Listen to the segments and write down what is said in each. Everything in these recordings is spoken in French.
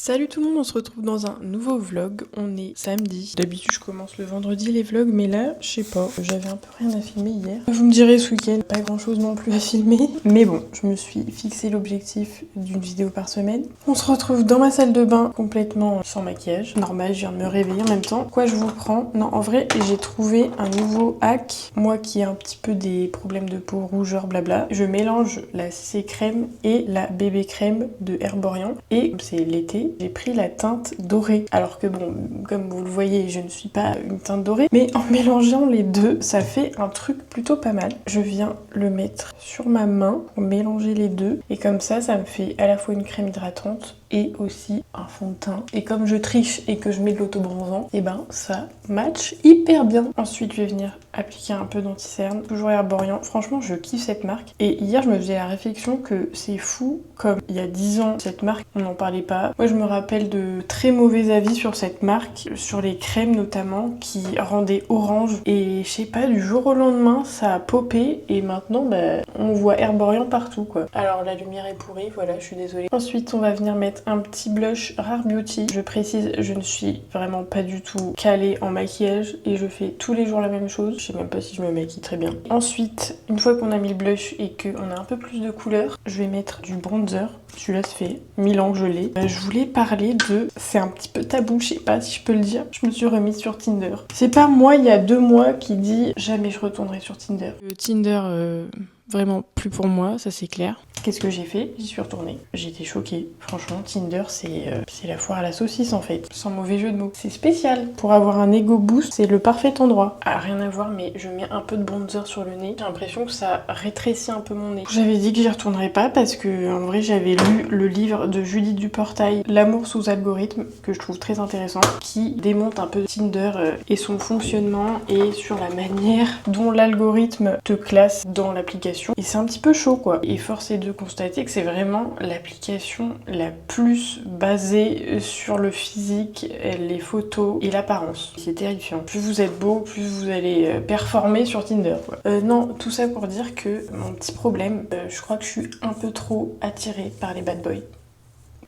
Salut tout le monde, on se retrouve dans un nouveau vlog. On est samedi. D'habitude je commence le vendredi les vlogs, mais là, je sais pas, j'avais un peu rien à filmer hier. Vous me direz ce week-end, pas grand chose non plus à filmer. Mais bon, je me suis fixé l'objectif d'une vidéo par semaine. On se retrouve dans ma salle de bain, complètement sans maquillage. Normal, je viens de me réveiller en même temps. Quoi je vous prends? Non, en vrai, j'ai trouvé un nouveau hack. Moi qui ai un petit peu des problèmes de peau, rougeur, blabla. Je mélange la CC crème et la bébé crème de Herborian. Et c'est l'été. J'ai pris la teinte dorée. Alors que bon, comme vous le voyez, je ne suis pas une teinte dorée. Mais en mélangeant les deux, ça fait un truc plutôt pas mal. Je viens le mettre sur ma main pour mélanger les deux. Et comme ça me fait à la fois une crème hydratante et aussi un fond de teint. Et comme je triche et que je mets de l'auto-bronzant, et ben ça match hyper bien. Ensuite, je vais venir appliquer un peu d'anti-cerne. Toujours Herborian. Franchement, je kiffe cette marque. Et hier, je me faisais la réflexion que c'est fou comme il y a 10 ans, cette marque, on n'en parlait pas. Moi, je me rappelle de très mauvais avis sur cette marque, sur les crèmes notamment, qui rendaient orange. Et je sais pas, du jour au lendemain, ça a popé. Et maintenant, on voit Herborian partout, quoi. Alors, la lumière est pourrie, voilà, je suis désolée. Ensuite, on va venir mettre un petit blush Rare Beauty. Je précise, je ne suis vraiment pas du tout calée en maquillage et je fais tous les jours la même chose. Je sais même pas si je me maquille très bien. Ensuite, une fois qu'on a mis le blush et qu'on a un peu plus de couleur, je vais mettre du bronzer. Celui-là, ça fait 1000 ans que je l'ai. Je voulais parler de... C'est un petit peu tabou, je sais pas si je peux le dire. Je me suis remise sur Tinder. C'est pas moi, il y a 2 mois, qui dit jamais je retournerai sur Tinder. Tinder, vraiment plus pour moi, ça c'est clair. Qu'est-ce que j'ai fait? J'y suis retournée. J'étais choquée. Franchement, Tinder, c'est la foire à la saucisse en fait. Sans mauvais jeu de mots. C'est spécial. Pour avoir un ego boost, c'est le parfait endroit. Ah, rien à voir, mais je mets un peu de bronzer sur le nez. J'ai l'impression que ça rétrécit un peu mon nez. J'avais dit que j'y retournerais pas parce que, en vrai, j'avais lu le livre de Judith Duportail, L'amour sous algorithme, que je trouve très intéressant, qui démonte un peu Tinder et son fonctionnement et sur la manière dont l'algorithme te classe dans l'application. Et c'est un petit peu chaud, quoi. Et force est de constater que c'est vraiment l'application la plus basée sur le physique, les photos et l'apparence. C'est terrifiant. Plus vous êtes beau, plus vous allez performer sur Tinder, quoi. Non, tout ça pour dire que mon petit problème, je crois que je suis un peu trop attirée par les bad boys.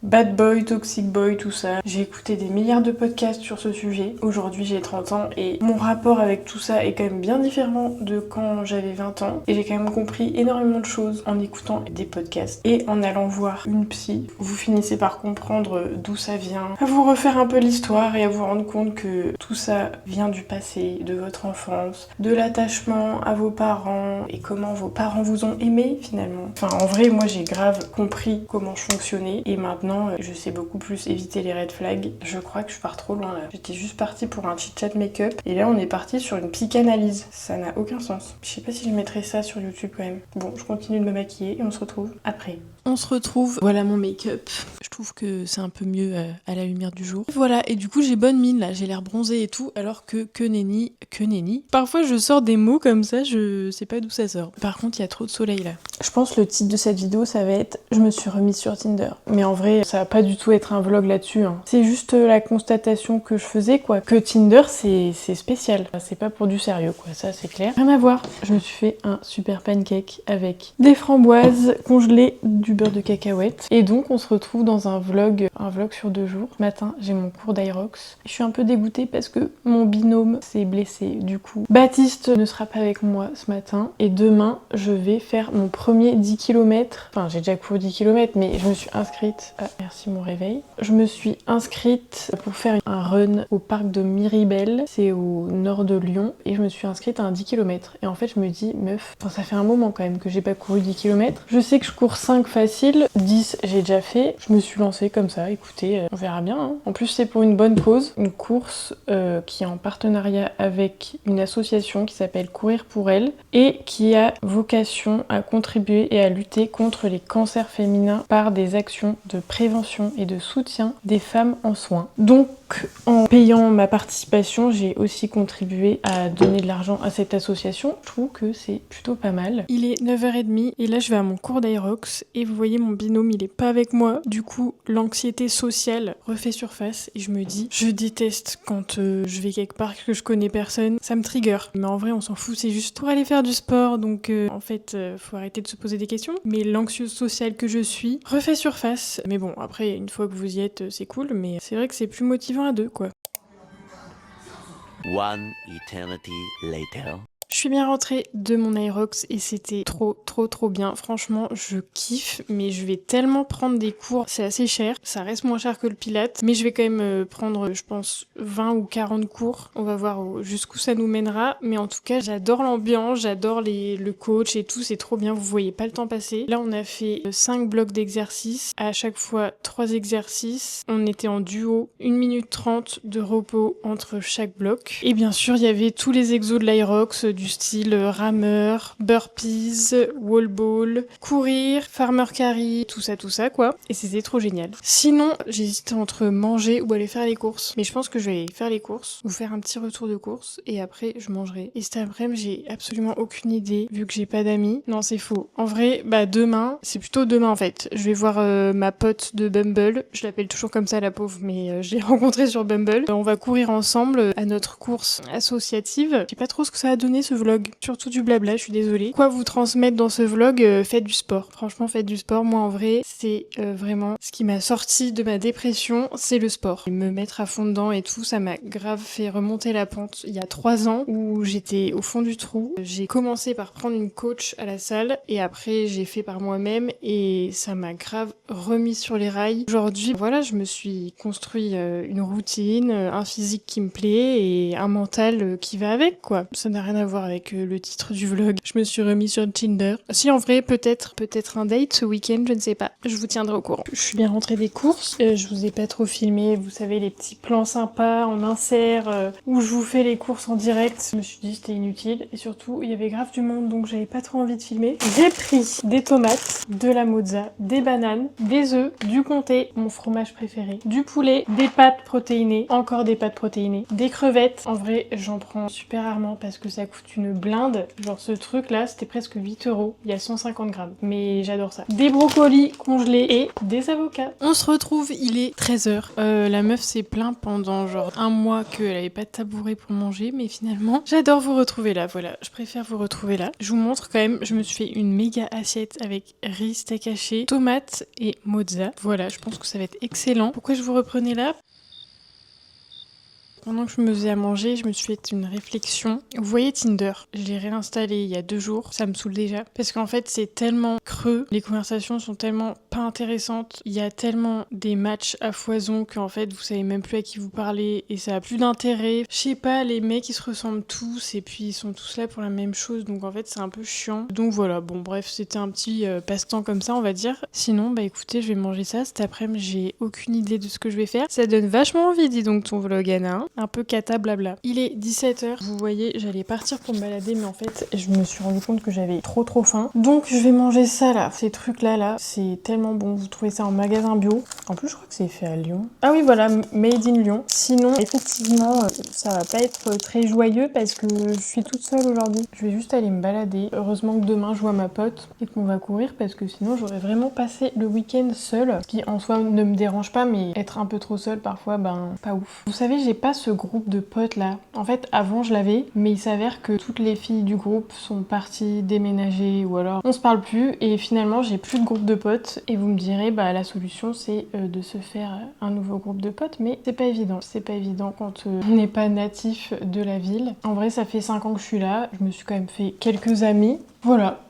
Bad boy, toxic boy, tout ça. J'ai écouté des milliards de podcasts sur ce sujet. Aujourd'hui, j'ai 30 ans et mon rapport avec tout ça est quand même bien différent de quand j'avais 20 ans. Et j'ai quand même compris énormément de choses en écoutant des podcasts et en allant voir une psy. Vous finissez par comprendre d'où ça vient, à vous refaire un peu l'histoire et à vous rendre compte que tout ça vient du passé, de votre enfance, de l'attachement à vos parents et comment vos parents vous ont aimé finalement. Enfin, en vrai, moi, j'ai grave compris comment je fonctionnais et maintenant, je sais beaucoup plus éviter les red flags. Je crois que je pars trop loin là. J'étais juste partie pour un chit-chat make-up et là on est parti sur une psychanalyse. Ça n'a aucun sens. Je sais pas si je mettrai ça sur YouTube quand même. Bon, je continue de me maquiller et on se retrouve après. On se retrouve, voilà mon make-up. Je trouve que c'est un peu mieux à la lumière du jour. Voilà, et du coup j'ai bonne mine là, j'ai l'air bronzée et tout, alors que nenni. Parfois je sors des mots comme ça, je sais pas d'où ça sort. Par contre il y a trop de soleil là. Je pense que le titre de cette vidéo ça va être « Je me suis remise sur Tinder ». Mais en vrai, ça va pas du tout être un vlog là-dessus. Hein. C'est juste la constatation que je faisais quoi. Que Tinder c'est spécial. C'est pas pour du sérieux quoi, ça c'est clair. Rien à voir. Je me suis fait un super pancake avec des framboises congelées, du beurre de cacahuète. Et donc on se retrouve dans un vlog sur 2 jours. Ce matin j'ai mon cours d'Aerox. Je suis un peu dégoûtée parce que mon binôme s'est blessé. Du coup Baptiste ne sera pas avec moi ce matin. Et demain je vais faire mon premier 10 km. Enfin j'ai déjà couru 10 km mais je me suis inscrite. Ah, merci mon réveil. Je me suis inscrite pour faire un run au parc de Miribel. C'est au nord de Lyon. Et je me suis inscrite à un 10 km. Et en fait je me dis meuf, enfin, ça fait un moment quand même que j'ai pas couru 10 km. Je sais que je cours 5 facile, 10 j'ai déjà fait. Je me suis lancée comme ça, écoutez, on verra bien. Hein. En plus c'est pour une bonne cause, une course qui est en partenariat avec une association qui s'appelle Courir pour elle et qui a vocation à contribuer et à lutter contre les cancers féminins par des actions de prévention et de soutien des femmes en soins. Donc Donc en payant ma participation, j'ai aussi contribué à donner de l'argent à cette association. Je trouve que c'est plutôt pas mal. Il est 9h30 et là je vais à mon cours d'Aerox et vous voyez mon binôme il est pas avec moi. Du coup l'anxiété sociale refait surface et je me dis je déteste quand je vais quelque part que je connais personne. Ça me trigger. Mais en vrai on s'en fout, c'est juste pour aller faire du sport donc en fait faut arrêter de se poser des questions. Mais l'anxieuse sociale que je suis refait surface. Mais bon après une fois que vous y êtes c'est cool mais c'est vrai que c'est plus motivant à deux quoi. One eternity later. Je suis bien rentrée de mon Aerox et c'était trop bien. Franchement, je kiffe, mais je vais tellement prendre des cours. C'est assez cher, ça reste moins cher que le Pilates, mais je vais quand même prendre, je pense, 20 ou 40 cours. On va voir jusqu'où ça nous mènera, mais en tout cas, j'adore l'ambiance, j'adore le coach et tout, c'est trop bien, vous voyez pas le temps passer. Là, on a fait 5 blocs d'exercices, à chaque fois 3 exercices. On était en duo, 1 minute 30 de repos entre chaque bloc. Et bien sûr, il y avait tous les exos de l'Aerox, du style rameur, burpees, wall ball, courir, farmer carry, tout ça quoi. Et c'était trop génial. Sinon, j'hésitais entre manger ou aller faire les courses. Mais je pense que je vais aller faire les courses, ou faire un petit retour de course, et après je mangerai. Et cet après-midi, j'ai absolument aucune idée, vu que j'ai pas d'amis. Non, c'est faux. En vrai, demain, c'est plutôt demain en fait. Je vais voir ma pote de Bumble. Je l'appelle toujours comme ça la pauvre, mais je l'ai rencontrée sur Bumble. On va courir ensemble à notre course associative. Je sais pas trop ce que ça a donné ce vlog, surtout du blabla, je suis désolée. Quoi vous transmettre dans ce vlog, faites du sport. Franchement, faites du sport. Moi, en vrai, c'est vraiment ce qui m'a sorti de ma dépression, c'est le sport. Me mettre à fond dedans et tout, ça m'a grave fait remonter la pente. Il y a 3 ans où j'étais au fond du trou, j'ai commencé par prendre une coach à la salle et après j'ai fait par moi-même et ça m'a grave remis sur les rails. Aujourd'hui, voilà, je me suis construit une routine, un physique qui me plaît et un mental qui va avec, quoi. Ça n'a rien à voir avec le titre du vlog. Je me suis remis sur Tinder. Si en vrai, peut-être un date ce week-end, je ne sais pas. Je vous tiendrai au courant. Je suis bien rentrée des courses. Je vous ai pas trop filmé, vous savez, les petits plans sympas en insert où je vous fais les courses en direct. Je me suis dit c'était inutile et surtout il y avait grave du monde donc j'avais pas trop envie de filmer. J'ai pris des tomates, de la mozza, des bananes, des œufs, du comté, mon fromage préféré, du poulet, des pâtes protéinées, encore des pâtes protéinées, des crevettes. En vrai, j'en prends super rarement parce que ça coûte une blinde. Genre ce truc là, c'était presque 8 €. Il y a 150 grammes. Mais j'adore ça. Des brocolis congelés et des avocats. On se retrouve, il est 13h. La meuf s'est plaint pendant genre 1 mois qu'elle avait pas de tabouret pour manger, mais finalement, j'adore vous retrouver là. Voilà, je préfère vous retrouver là. Je vous montre quand même, je me suis fait une méga assiette avec riz, steak haché, tomates et mozza. Voilà, je pense que ça va être excellent. Pourquoi je vous reprenais là ? Pendant que je me faisais à manger, je me suis fait une réflexion. Vous voyez Tinder, je l'ai réinstallé il y a 2 jours, ça me saoule déjà. Parce qu'en fait, c'est tellement creux, les conversations sont tellement pas intéressantes, il y a tellement des matchs à foison qu'en fait, vous savez même plus à qui vous parlez et ça a plus d'intérêt. Je sais pas, les mecs ils se ressemblent tous et puis ils sont tous là pour la même chose, donc en fait, c'est un peu chiant. Donc voilà, bon bref, c'était un petit passe-temps comme ça, on va dire. Sinon, écoutez, je vais manger ça cet après-midi, j'ai aucune idée de ce que je vais faire. Ça donne vachement envie, dis donc ton vlog Anna, hein. Un peu cata blabla. Il est 17h. Vous voyez, j'allais partir pour me balader, mais en fait, je me suis rendu compte que j'avais trop faim. Donc, je vais manger ça là. Ces trucs là, c'est tellement bon. Vous trouvez ça en magasin bio. En plus, je crois que c'est fait à Lyon. Ah oui, voilà, made in Lyon. Sinon, effectivement, ça va pas être très joyeux parce que je suis toute seule aujourd'hui. Je vais juste aller me balader. Heureusement que demain, je vois ma pote et qu'on va courir parce que sinon, j'aurais vraiment passé le week-end seule. Ce qui, en soi, ne me dérange pas, mais être un peu trop seule, parfois, pas ouf. Vous savez, j'ai pas ce groupe de potes là. En fait, avant je l'avais, mais il s'avère que toutes les filles du groupe sont parties déménager ou alors on se parle plus et finalement j'ai plus de groupe de potes et vous me direz la solution c'est de se faire un nouveau groupe de potes, mais c'est pas évident. C'est pas évident quand on n'est pas natif de la ville. En vrai, ça fait 5 ans que je suis là, je me suis quand même fait quelques amis. Voilà.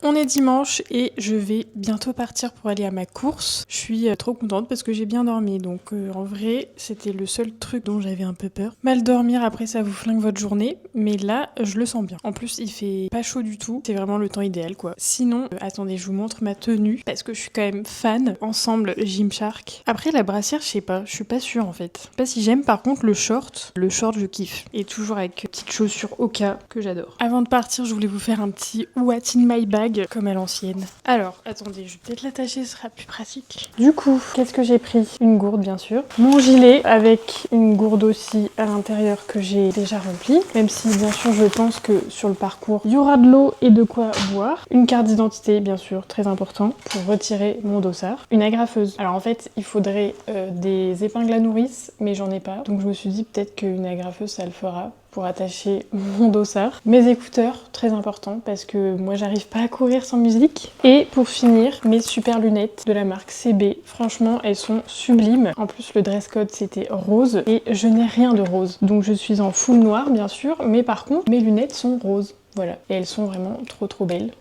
On est dimanche et je vais bientôt partir pour aller à ma course. Je suis trop contente parce que j'ai bien dormi. Donc en vrai, c'était le seul truc dont j'avais un peu peur. Mal dormir après ça vous flingue votre journée. Mais là, je le sens bien. En plus, il fait pas chaud du tout. C'est vraiment le temps idéal quoi. Sinon, attendez, je vous montre ma tenue parce que je suis quand même fan. Ensemble, Gymshark. Après la brassière, je sais pas. Je suis pas sûre en fait. Je sais pas si j'aime. Par contre, le short, je kiffe. Et toujours avec petites chaussures Oka que j'adore. Avant de partir, je voulais vous faire un petit What in my bag. bag comme à l'ancienne. Alors, attendez, je vais peut-être l'attacher, ce sera plus pratique. Du coup, qu'est-ce que j'ai pris? Une gourde, bien sûr. Mon gilet avec une gourde aussi à l'intérieur que j'ai déjà remplie. Même si, bien sûr, je pense que sur le parcours, il y aura de l'eau et de quoi boire. Une carte d'identité, bien sûr, très important, pour retirer mon dossard. Une agrafeuse. Alors en fait, il faudrait des épingles à nourrice, mais j'en ai pas. Donc je me suis dit peut-être qu'une agrafeuse, ça le fera pour attacher mon dossard. Mes écouteurs, très important, parce que moi j'arrive pas à courir sans musique. Et pour finir, mes super lunettes de la marque CB. Franchement, elles sont sublimes. En plus, le dress code c'était rose, et je n'ai rien de rose. Donc je suis en full noir, bien sûr, mais par contre, mes lunettes sont roses. Voilà, et elles sont vraiment trop belles.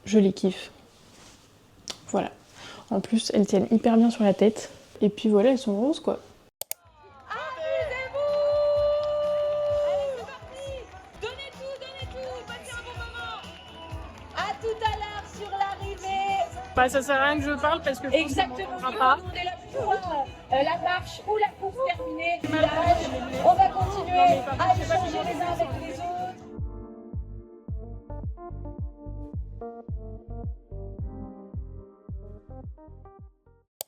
Je les kiffe. Voilà. En plus, elles tiennent hyper bien sur la tête. Et puis voilà, elles sont roses, quoi. Bah, ça sert à rien que je parle parce que exactement, on est là pour la marche ou la course terminée du village. On va continuer à échanger les uns avec les autres.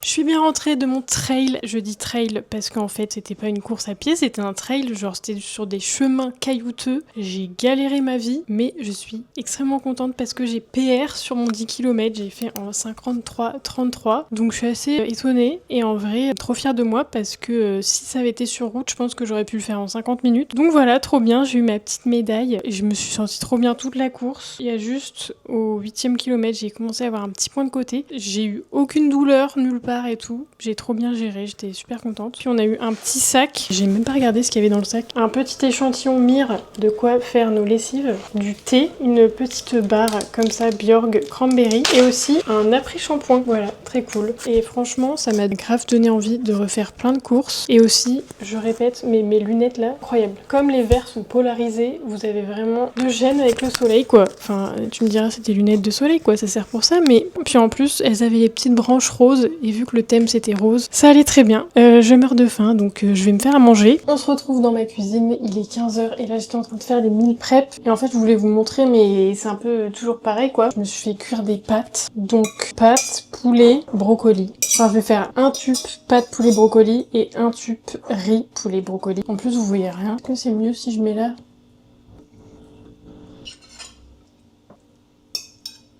Je suis bien rentrée de mon trail. Je dis trail parce qu'en fait c'était pas une course à pied, c'était un trail, genre c'était sur des chemins caillouteux. J'ai galéré ma vie, mais je suis extrêmement contente parce que j'ai PR sur mon 10 km, j'ai fait en 53-33, donc je suis assez étonnée et en vrai trop fière de moi parce que si ça avait été sur route, je pense que j'aurais pu le faire en 50 minutes. Donc voilà, trop bien, j'ai eu ma petite médaille et je me suis sentie trop bien toute la course. Il y a juste au 8e kilomètre, j'ai commencé à avoir un petit point de côté. J'ai eu aucune douleur nulle part et tout. J'ai trop bien géré, j'étais super contente. Puis on a eu un petit sac, j'ai même pas regardé ce qu'il y avait dans le sac. Un petit échantillon mire de quoi faire nos lessives, du thé, une petite barre comme ça Bjorg Cranberry et aussi un après-shampoing. Voilà, très cool. Et franchement, ça m'a grave donné envie de refaire plein de courses. Et aussi, je répète, mais mes lunettes là, incroyable. Comme les verres sont polarisés, vous avez vraiment de gêne avec le soleil quoi. Enfin, tu me diras, c'est des lunettes de soleil quoi, ça sert pour ça. Mais puis en plus, elles avaient les petites branches roses et vu que le thème c'était rose, ça allait très bien. Je meurs de faim donc je vais me faire à manger. On se retrouve dans ma cuisine, il est 15h et là j'étais en train de faire des meal prep et en fait je voulais vous montrer mais c'est un peu toujours pareil quoi. Je me suis fait cuire des pâtes, donc pâtes, poulet, brocoli. Enfin je vais faire un tube pâtes, poulet, brocoli et un tube riz, poulet, brocoli. En plus vous voyez rien. Est-ce que c'est mieux si je mets là?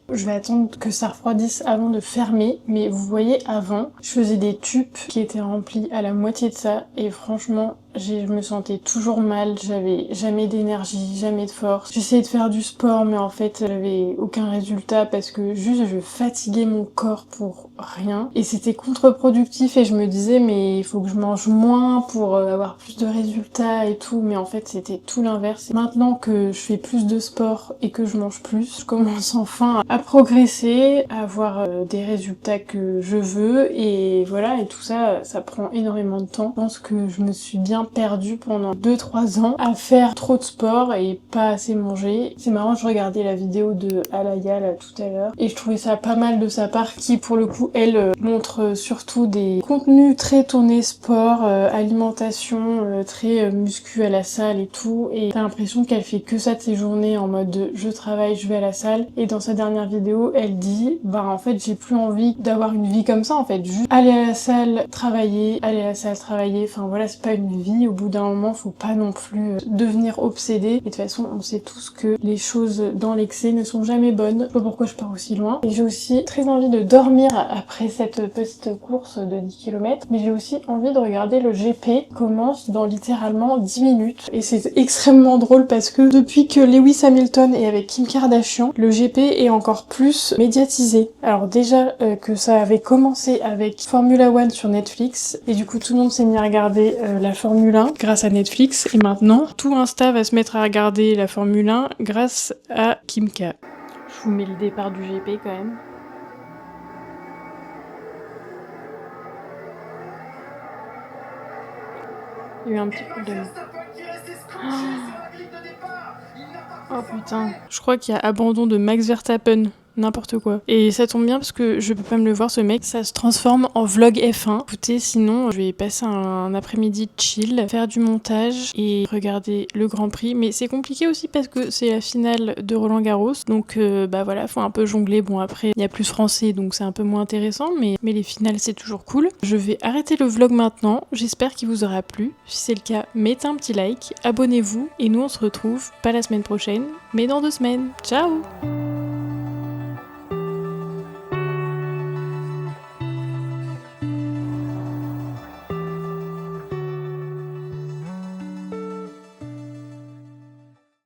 Je vais attendre que ça refroidisse avant de fermer, mais vous voyez avant, je faisais des tubes qui étaient remplis à la moitié de ça et franchement, je me sentais toujours mal, j'avais jamais d'énergie, jamais de force. J'essayais de faire du sport mais en fait j'avais aucun résultat parce que juste je fatiguais mon corps pour rien et c'était contre-productif et je me disais mais il faut que je mange moins pour avoir plus de résultats et tout, mais en fait c'était tout l'inverse. Maintenant que je fais plus de sport et que je mange plus, je commence enfin à progresser, à avoir des résultats que je veux et voilà, et tout ça, ça prend énormément de temps. Je pense que je me suis bien perdue pendant 2-3 ans à faire trop de sport et pas assez manger. C'est marrant, je regardais la vidéo de Alaya là tout à l'heure et je trouvais ça pas mal de sa part qui pour le coup elle montre surtout des contenus très tournés sport, alimentation, très muscu à la salle et tout, et t'as l'impression qu'elle fait que ça de ses journées en mode je travaille, je vais à la salle, et dans sa dernière vidéo elle dit bah en fait j'ai plus envie d'avoir une vie comme ça en fait, juste aller à la salle, travailler, aller à la salle, travailler, enfin voilà, c'est pas une vie. Au bout d'un moment faut pas non plus devenir obsédé, et de toute façon on sait tous que les choses dans l'excès ne sont jamais bonnes. Je sais pas pourquoi je pars aussi loin, et j'ai aussi très envie de dormir après cette petite course de 10 km, mais j'ai aussi envie de regarder le GP, commence dans littéralement 10 minutes, et c'est extrêmement drôle parce que depuis que Lewis Hamilton est avec Kim Kardashian, le GP est encore plus médiatisé. Alors déjà que ça avait commencé avec Formula One sur Netflix, et du coup tout le monde s'est mis à regarder la Formule 1 grâce à Netflix, et maintenant tout Insta va se mettre à regarder la Formule 1 grâce à Kim K. Je vous mets le départ du GP quand même. Il y a eu un petit problème. Oh putain. Je crois qu'il y a abandon de Max Verstappen n'importe quoi. Et ça tombe bien parce que je peux pas me le voir, ce mec, ça se transforme en vlog F1. Écoutez, sinon je vais passer un après-midi chill, faire du montage et regarder le Grand Prix. Mais c'est compliqué aussi parce que c'est la finale de Roland Garros, donc bah voilà, faut un peu jongler. Bon, après il y a plus français, donc c'est un peu moins intéressant, mais les finales c'est toujours cool. Je vais arrêter le vlog maintenant, j'espère qu'il vous aura plu. Si c'est le cas, mettez un petit like, abonnez-vous et nous on se retrouve pas la semaine prochaine, mais dans 2 semaines. Ciao!